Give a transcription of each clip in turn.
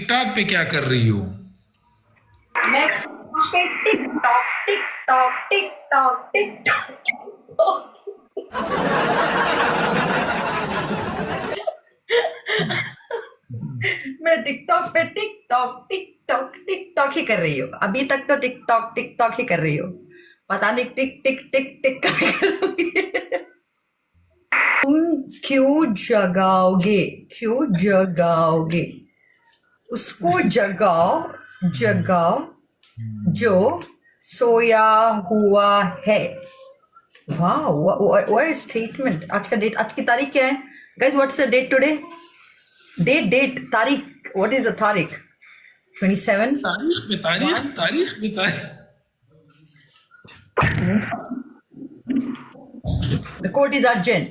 TikTok पे क्या कर रही हो? मैं पे tick tock tick tock tick tock tick tock. मैं टिकटॉक पे टिक टॉक ही कर रही हूँ। अभी तक तो टिक टॉक ही कर रही हूँ। पता नहीं टिक टिक टिक टिक कभी करूंगी। तुम क्यों जगाओगे, उसको जगाओ जगाओ जो सोया हुआ है। वाह, व्हाट इज स्टेटमेंट। आज का डेट, आज की तारीख क्या है guys? What's the date today? Date तारीख, व्हाट इज द तारीख? 27। तारीख में तारीख। The court is urgent.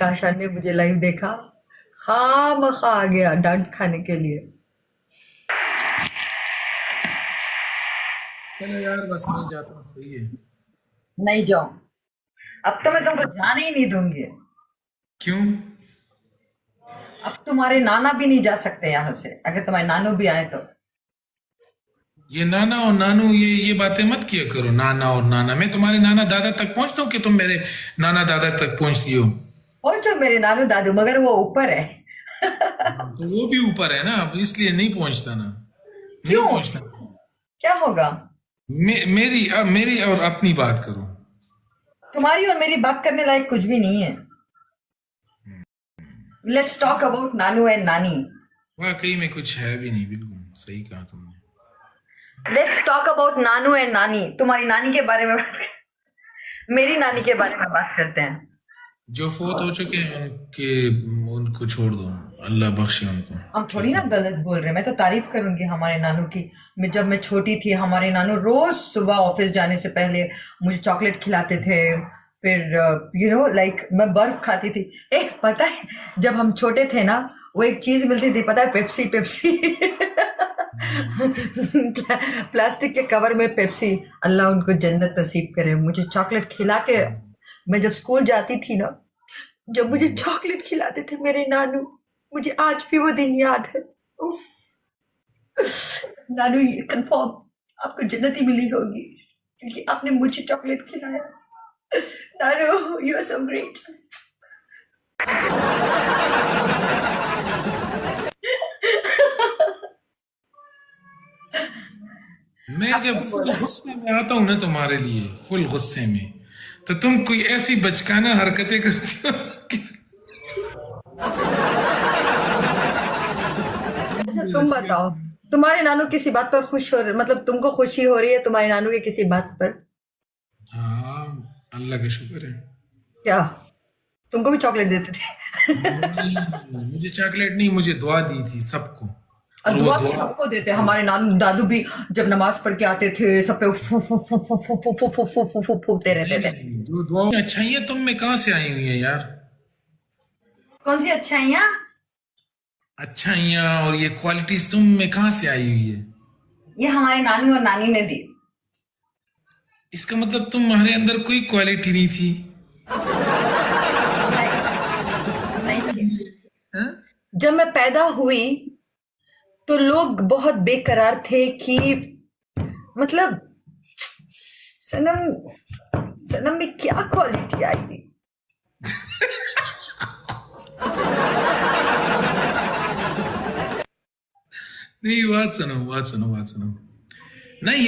काशा ने मुझे लाइव देखा, खामखा आ गया डांट खाने के लिए। चलो यार बस मैं जाता हूँ, सही है। नहीं जाओ, अब तो मैं तुमको जाने ही नहीं दूंगी। क्यों? अब तुम्हारे नाना भी नहीं जा सकते यहाँ से, अगर तुम्हारे नानू भी आए तो। ये नाना और नानू ये बातें मत किया करो। नाना और नाना, मैं तुम्हारे नाना दादा तक पहुंचता हूँ कि तुम मेरे नाना दादा तक पहुंचती हो? पहुंचो मेरे नानू दादू, मगर वो ऊपर है। तो वो भी ऊपर है ना, अब इसलिए नहीं पहुंचता ना। नहीं क्यों, पहुंचता। क्या होगा? मेरी और अपनी बात करो। तुम्हारी और मेरी बात करने लायक कुछ भी नहीं है। Let's talk about Nanu and नानी। वाकई में कुछ है भी नहीं, बिल्कुल सही कहा तुमने। Let's talk about Nanu and नानी। तुम्हारी नानी के बारे में मेरी नानी के बारे में बात करते हैं। जो फोत हो चुके हैं उनके, उनको छोड़ दो, अल्लाह बख्शे उनको। हम थोड़ी ना गलत बोल रहे हैं, मैं तो तारीफ करूंगी हमारे नानू की। जब मैं छोटी थी, हमारे नानू रोज सुबह ऑफिस जाने से पहले मुझे चॉकलेट खिलाते थे। फिर लाइक मैं बर्फ खाती थी। पता है, जब हम छोटे थे ना, वो एक चीज मिलती थी, पता है? Pepsi Pepsi. प्लास्टिक के कवर में पेप्सी। अल्लाह उनको जन्नत नसीब करे। मुझे चॉकलेट खिला के, मैं जब स्कूल जाती थी ना, जब मुझे चॉकलेट खिलाते थे मेरे नानू, मुझे आज भी वो दिन याद है। उफ, नानू ये कंफर्म आपको जन्नत ही मिली होगी, क्योंकि आपने मुझे चॉकलेट खिलाया। नानू, यू आर सो ग्रेट। मैं अब जब तुम फुल बोलो। गुस्से में आता हूं ना तुम्हारे लिए, फुल गुस्से में, तो तुम कोई ऐसी बचकाना हरकतें करती हो कि अच्छा तुम बताओ, तुम्हारे नानू किसी बात पर खुश हो रहे, मतलब तुमको खुशी हो रही है तुम्हारे नानू के किसी बात पर? हाँ, अल्लाह का शुक्र है। क्या तुमको भी चॉकलेट देते थे? नहीं, मुझे चॉकलेट नहीं, मुझे दुआ दी थी सबको। और और वो दुआ तो दुआ, सबको देते हैं। हमारे नानू दादू भी जब नमाज पढ़ के आते थे, सब पे फूकते रहते थे। जो दुआ अच्छाइयाँ तुम में कहाँ से आई हुई है यार? कौन सी अच्छाइयाँ? अच्छाइयाँ और ये क्वालिटीज तुम में कहाँ से आई हुई है? ये हमारे नानी और नानी ने दी। इसका मतलब तुम्हारे अंदर कोई क्वालिटी नहीं थी? नहीं, नहीं थी। हाँ? जब मैं पैदा हुई तो लोग बहुत बेकरार थे कि, मतलब सनम, सनम में क्या क्वालिटी आएगी? नहीं, बात सुनो। नहीं,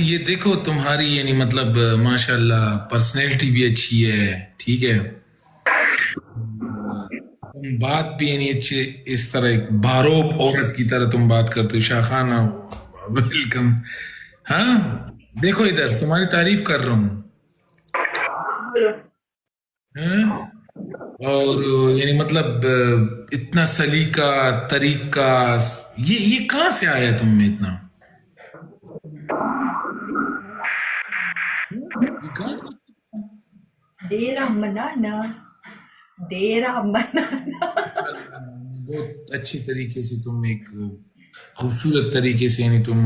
ये देखो तुम्हारी यानी मतलब माशाल्लाह पर्सनैलिटी भी अच्छी है, ठीक है। तुम बात भी यानी अच्छी, इस तरह एक बारोब औरत की तरह तुम बात करते हो। शाखाना, वेलकम। हाँ, देखो इधर तुम्हारी तारीफ कर रहा हूँ। बोलो। हाँ? और यानी मतलब इतना सलीका तरीका, ये कहाँ से आया तुम में इतना? ये कहाँ? डेरा मनाना, डेरा मनाना। बहुत अच्छी तरीके से तुम एक खूबसूरत तरीके से यानी तुम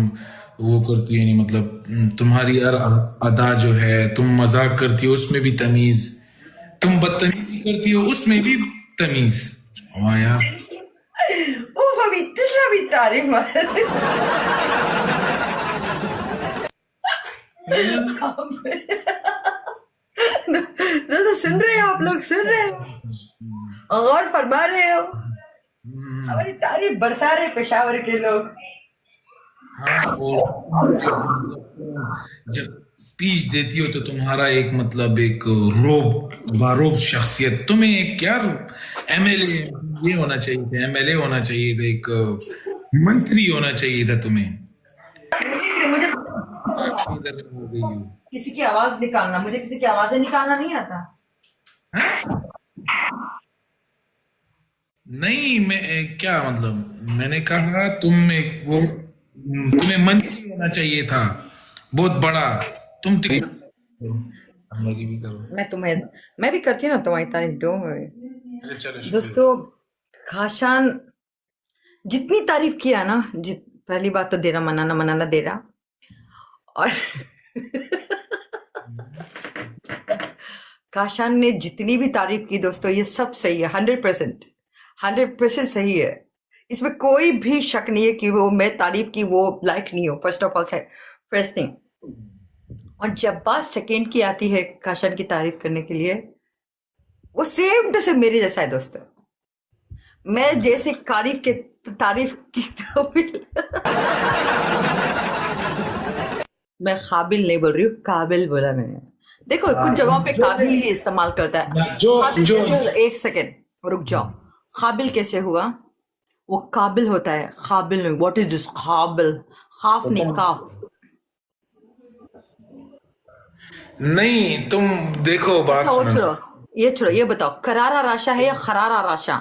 वो करती हो, नहीं मतलब तुम्हारी हर अदा जो है, तुम मजाक करती हो उसमें भी तमीज, तुम बदतमीजी करती हो उसमें भी तमीज। वाह यार। वो हम इतना भी तारीफ मार दोस्तों, सुन रहे हो आप लोग, सुन रहे हो और फरमा रहे हो, हमारी तारीफ बरसा रहे पेशावर के लोग। हाँ, और जब स्पीच देती हो तो तुम्हारा एक मतलब एक रोब बारोब शख्सियत, तुम्हें एक यार एमएलए ये होना चाहिए था, एमएलए होना चाहिए था, एक मंत्री होना चाहिए था तुम्हें। मुझे इधर हो गई हो। किसी की आवाज निकालना, मुझे किसी की आवाजें निकालना नहीं आता। हाँ? नहीं, मैं क्या मतलब, मैंने कहा तुम एक वो तुम्हें मंत्री होना चाहिए था, बहुत बड़ा। तुम मेरी भी करो। मैं भी करती हूँ ना तुम्हारी तारीफ, डोंट वरी। चलो चलो, शुक्रिया। दोस्तों, खाशान जितनी तारीफ किया ना, पहली बात तो देना मनाना, मनाना देना, और काशान ने जितनी भी तारीफ की दोस्तों, ये सब सही है, 100%, 100% सही है। इसमें कोई भी शक नहीं है कि वो मैं तारीफ की वो लायक नहीं हो, फर्स्ट ऑफ ऑल है फर्स्ट थिंग। और जब बात सेकेंड की आती है काशान की तारीफ करने के लिए, वो सेम टू सेम मेरे जैसा है दोस्तों। मैं जैसे तारीफ की मैं काबिल नहीं बोल रही हूँ, काबिल बोला मैंने। देखो कुछ जगहों पे काबिल ही इस्तेमाल करता है। जो काबिल जो कैसे हुआ? एक सेकेंड रुक जाओ। काबिल कैसे हुआ? वो काबिल होता है, काबिल नहीं। व्हाट इज दिस काबिल? खाफ नहीं, काफ। नहीं, तुम देखो, बात अच्छा वो सुनो। छोड़ो, ये छोड़ो, ये बताओ, करारा राशा है या खरारा राशा?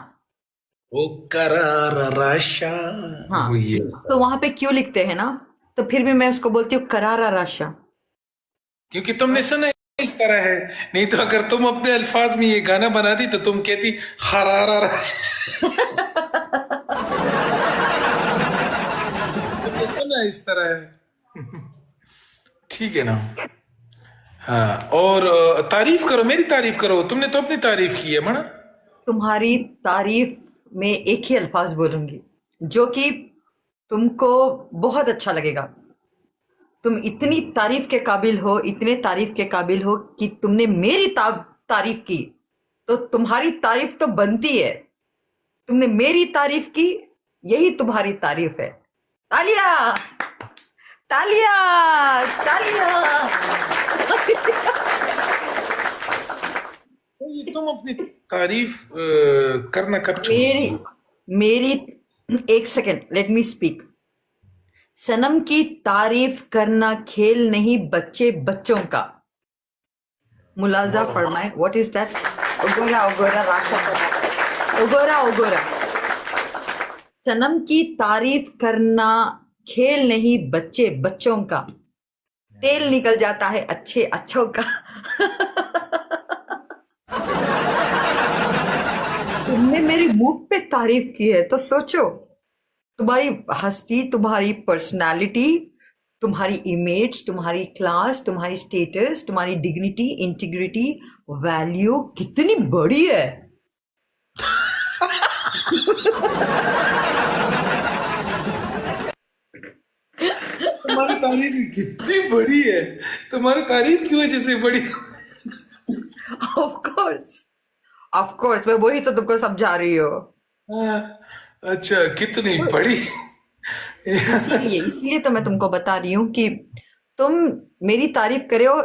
ओ करार राशा, हाँ, वो ये तो वहां पे क्यों लिखते हैं ना, तो फिर भी मैं उसको बोलती हूँ करारा राशा। क्योंकि तुमने सुना इस तरह है। नहीं तो अगर तुम अपने अल्फाज में ये गाना बना दी तो तुम कहती खरारा राशा। तुमने सुना इस तरह है। ठीक है ना। हाँ, और तारीफ करो, मेरी तारीफ करो, तुमने तो अपनी तारीफ की है मना। तुम्हारी तारीफ में एक ही अल्फाज बोलूंगी जो कि तुमको बहुत अच्छा लगेगा। तुम इतनी तारीफ के काबिल हो, इतने तारीफ के काबिल हो कि तुमने मेरी तारीफ की, तो तुम्हारी तारीफ तो बनती है। तुमने मेरी तारीफ की, यही तुम्हारी तारीफ है। तालिया, तालिया, तालिया। तो ये तुम अपनी तारीफ करना कब छोड़ मेरी मेरी एक सेकेंड, लेट मी स्पीक। सनम की तारीफ करना खेल नहीं, बच्चे बच्चों का। मुलाजा फरमाए, व्हाट इज दैट? उगोरा उगोरा राशा, उगोरा उगोरा। सनम की तारीफ करना खेल नहीं, बच्चे बच्चों का। तेल निकल जाता है अच्छे अच्छों का। तुमने मेरी मुंह पे तारीफ की है तो सोचो, तुम्हारी हस्ती, तुम्हारी पर्सनालिटी, तुम्हारी इमेज, तुम्हारी क्लास, तुम्हारी स्टेटस, तुम्हारी डिग्निटी, इंटीग्रिटी, वैल्यू कितनी बड़ी है। तुम्हारी तारीफ कितनी बड़ी है, तुम्हारी तारीफ की वजह से बड़ी। ऑफ कोर्स, ऑफ कोर्स, मैं वही तो तुमको समझा रही हो। हाँ, अच्छा, कितनी बड़ी। इसीलिए तो मैं तुमको बता रही हूँ कि तुम मेरी तारीफ करे हो,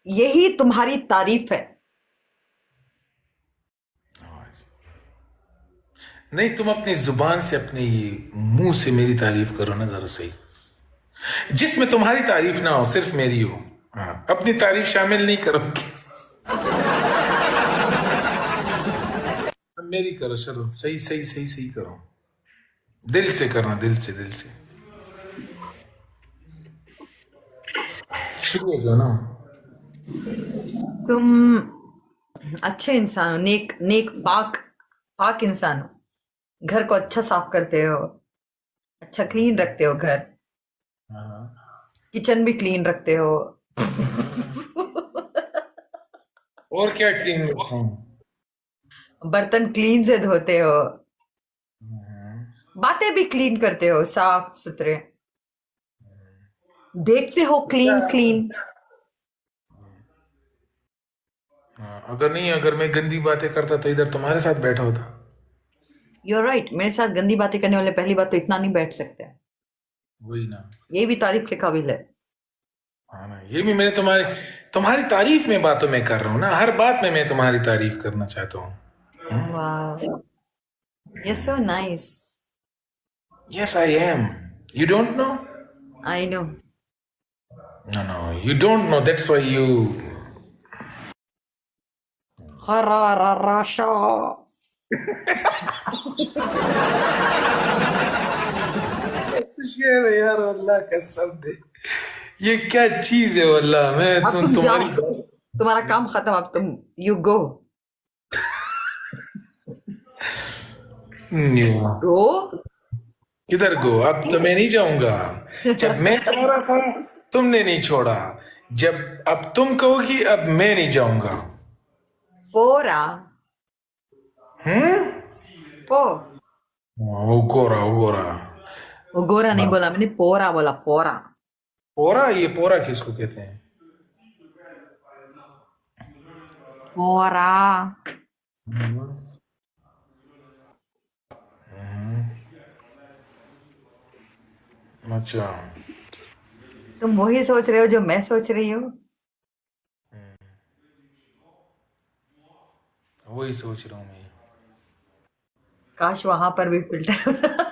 यही तुम्हारी तारीफ है। नहीं, तुम अपनी जुबान से, अपने ये मुंह से मेरी तारीफ करो ना जरा सही, जिसमें तुम्हारी तारीफ ना हो, सिर्फ मेरी हो। हाँ, अपनी तारीफ शामिल नहीं करोगी। मेरी करो, चलो सही सही सही सही करो, दिल से करना, दिल से, दिल से। शुरू हो जाओ ना। तुम अच्छे इंसान हो, नेक नेक पाक पाक इंसान हो। घर को अच्छा साफ करते हो, अच्छा क्लीन रखते हो घर। हाँ। किचन भी क्लीन रखते हो, और क्या क्लीन रखा हूँ? बर्तन क्लीन से धोते हो, हम्म, बातें भी क्लीन करते हो, साफ सुथरे, देखते हो क्लीन क्लीन। हाँ, अगर नहीं, अगर मैं गंदी बातें करता तो इधर तुम्हारे साथ बैठा होता। यूर राइट, मेरे साथ गंदी बातें करने वाले पहली बात तो इतना नहीं बैठ सकते, वही ना। ये भी तारीफ के काबिल है। हाँ ना, ये भी मैंने तुम्हारी तुम्हारी तारीफ में बातों में कर रहा हूँ ना, हर बात में मैं तुम्हारी तारीफ करना चाहता हूँ। वाह, you so nice. Yes I am. You don't know? I know. No no, you don't know, that's why you. हराराशा। शेर है यार, अल्लाह का शब्द है। ये क्या चीज है वल्लाह, मैं अब तुम जाओ, तुम्हारी बात। तुम्हारा काम खत्म, अब तुम यू गो। गो। किधर गो? अब तो मैं नहीं जाऊंगा। जब मैं जा रहा था तुमने नहीं छोड़ा, जब अब तुम कहोगी अब मैं नहीं जाऊंगा। पोरा। हम्म। पो। वो गोरा, वो गोरा। वो गोरा नहीं बोला मैंने, पोरा बोला, पोरा। पोरा? ये पोरा किसको कहते हैं? पोरा। अच्छा। तुम वही सोच रहे हो जो मैं सोच रही हूँ। वही सोच रहा हूँ मैं। काश वहां पर भी फिल्टर